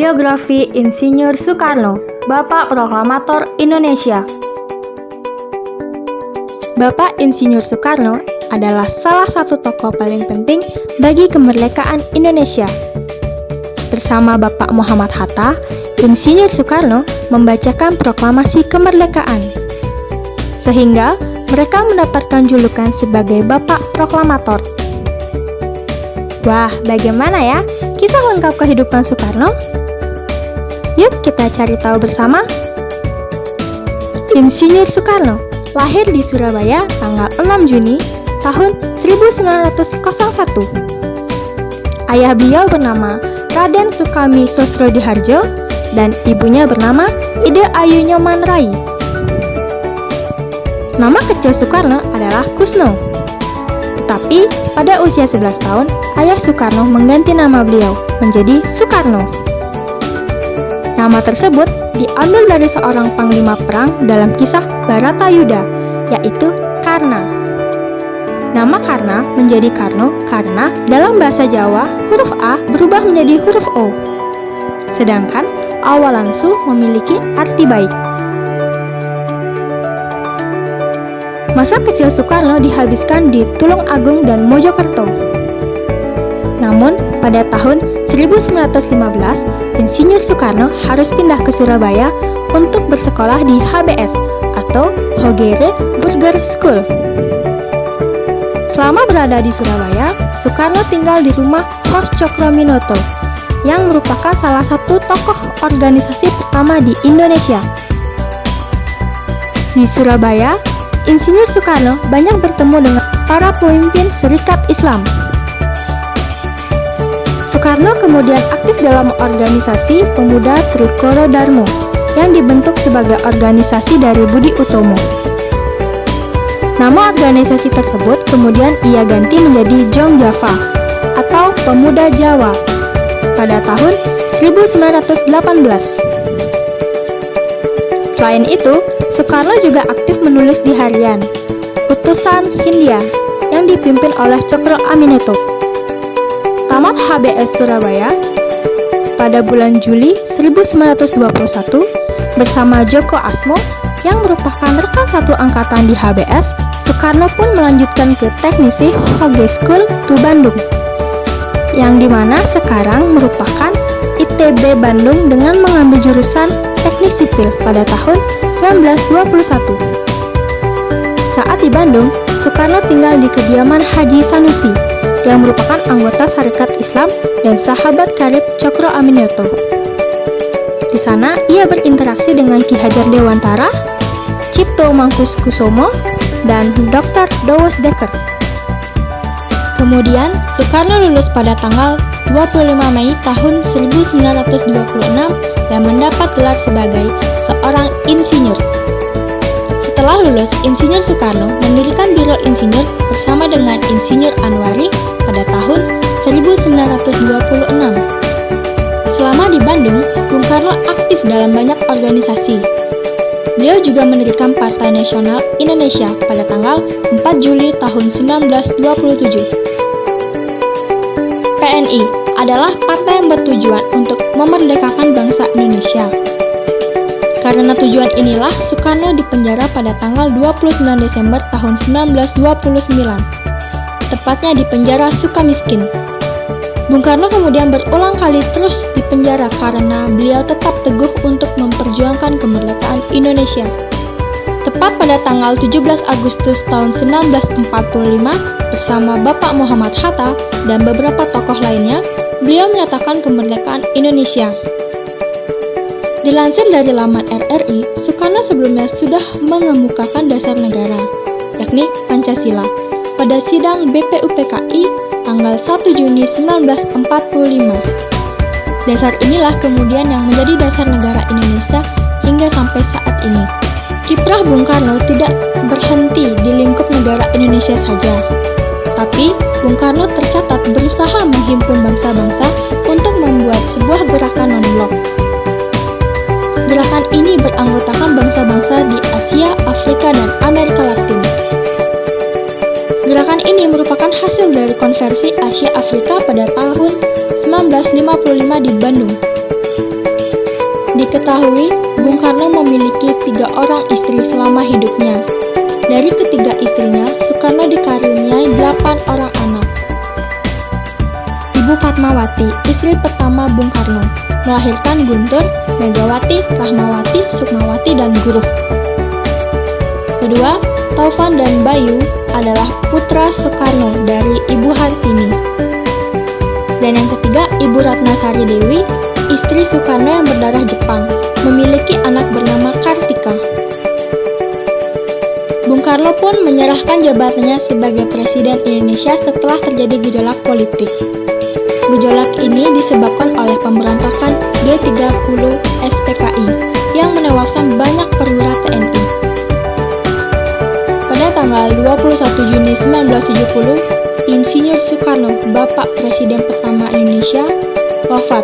Biografi Insinyur Soekarno, Bapak Proklamator Indonesia. Bapak Insinyur Soekarno adalah salah satu tokoh paling penting bagi kemerdekaan Indonesia. Bersama Bapak Muhammad Hatta, Insinyur Soekarno membacakan proklamasi kemerdekaan, sehingga mereka mendapatkan julukan sebagai Bapak Proklamator. Wah, bagaimana ya kisah lengkap kehidupan Soekarno? Yuk kita cari tahu bersama. Insinyur Soekarno lahir di Surabaya tanggal 6 Juni tahun 1901. Ayah beliau bernama Raden Sukami Sosrodihardjo dan ibunya bernama Ide Ayu Nyoman Rai. Nama kecil Soekarno adalah Kusno. Tetapi pada usia 11 tahun, ayah Soekarno mengganti nama beliau menjadi Soekarno. Nama tersebut diambil dari seorang panglima perang dalam kisah Baratayuda, yaitu Karna. Nama Karna menjadi Karno karena dalam bahasa Jawa huruf A berubah menjadi huruf O. Sedangkan awalan su memiliki arti baik. Masa kecil Soekarno dihabiskan di Tulung Agung dan Mojokerto. Namun, pada tahun 1915, Insinyur Soekarno harus pindah ke Surabaya untuk bersekolah di HBS atau Hogere Burger School. Selama berada di Surabaya, Soekarno tinggal di rumah Hos Cokroaminoto yang merupakan salah satu tokoh organisasi pertama di Indonesia. Di Surabaya, Insinyur Soekarno banyak bertemu dengan para pemimpin Serikat Islam. Soekarno kemudian aktif dalam organisasi Pemuda Trikoro Darmo yang dibentuk sebagai organisasi dari Budi Utomo. Nama organisasi tersebut kemudian ia ganti menjadi Jong Java atau Pemuda Jawa pada tahun 1918. Selain itu, Soekarno juga aktif menulis di harian Utusan Hindia yang dipimpin oleh Cokro Aminoto. Tamat HBS Surabaya pada bulan Juli 1921 bersama Joko Asmo yang merupakan rekan satu angkatan di HBS, Soekarno pun melanjutkan ke Teknisi Hoge School to Bandung, yang dimana sekarang merupakan ITB Bandung dengan mengambil jurusan Teknik Sipil pada tahun 1921. Saat di Bandung, Soekarno tinggal di kediaman Haji Sanusi yang merupakan anggota Sarekat Islam dan sahabat karib Cokro Aminoto. Di sana, ia berinteraksi dengan Ki Hajar Dewantara, Cipto Mangkukusumo, dan Dr. Dowes Dekker. Kemudian, Soekarno lulus pada tanggal 25 Mei tahun 1926 dan mendapat gelar sebagai seorang insinyur. Setelah lulus, Insinyur Soekarno mendirikan Biro Insinyur bersama dengan Insinyur Anwari pada tahun 1926. Selama di Bandung, Bung Karno aktif dalam banyak organisasi. Beliau juga mendirikan Partai Nasional Indonesia pada tanggal 4 Juli tahun 1927. PNI adalah partai yang bertujuan untuk memerdekakan bangsa Indonesia. Karena tujuan inilah Soekarno dipenjara pada tanggal 29 Desember tahun 1929, tepatnya di penjara Sukamiskin. Bung Karno kemudian berulang kali terus dipenjara karena beliau tetap teguh untuk memperjuangkan kemerdekaan Indonesia. Tepat pada tanggal 17 Agustus tahun 1945, bersama Bapak Muhammad Hatta dan beberapa tokoh lainnya, beliau menyatakan kemerdekaan Indonesia. Dilansir dari laman RRI, Soekarno sebelumnya sudah mengemukakan dasar negara, yakni Pancasila, pada sidang BPUPKI tanggal 1 Juni 1945. Dasar inilah kemudian yang menjadi dasar negara Indonesia hingga sampai saat ini. Kiprah Bung Karno tidak berhenti di lingkup negara Indonesia saja, tapi Bung Karno tercatat berusaha menghimpun bangsa-bangsa untuk membuat sebuah gerakan non-blok. Gerakan ini beranggotakan bangsa-bangsa di Asia, Afrika, dan Amerika Latin. Gerakan ini merupakan hasil dari konversi Asia Afrika pada tahun 1955 di Bandung. Diketahui, Bung Karno memiliki 3 orang istri selama hidupnya. Dari ketiga istrinya, Soekarno dikaruniai 8 orang anak. Ibu Fatmawati, istri pertama Bung Karno, melahirkan Guntur, Megawati, Rahmawati, Sukmawati, dan Guruh. Kedua, Taufan dan Bayu adalah putra Soekarno dari Ibu Hartini. Dan yang ketiga, Ibu Ratnasari Dewi, istri Soekarno yang berdarah Jepang, memiliki anak bernama Kartika. Bung Karno pun menyerahkan jabatannya sebagai Presiden Indonesia setelah terjadi gejolak politik. Gejolak ini disebabkan oleh pemberontakan G30 SPKI yang menewaskan banyak perwira TNI. Pada tanggal 21 Juni 1970, Insinyur Soekarno, Bapak Presiden pertama Indonesia, wafat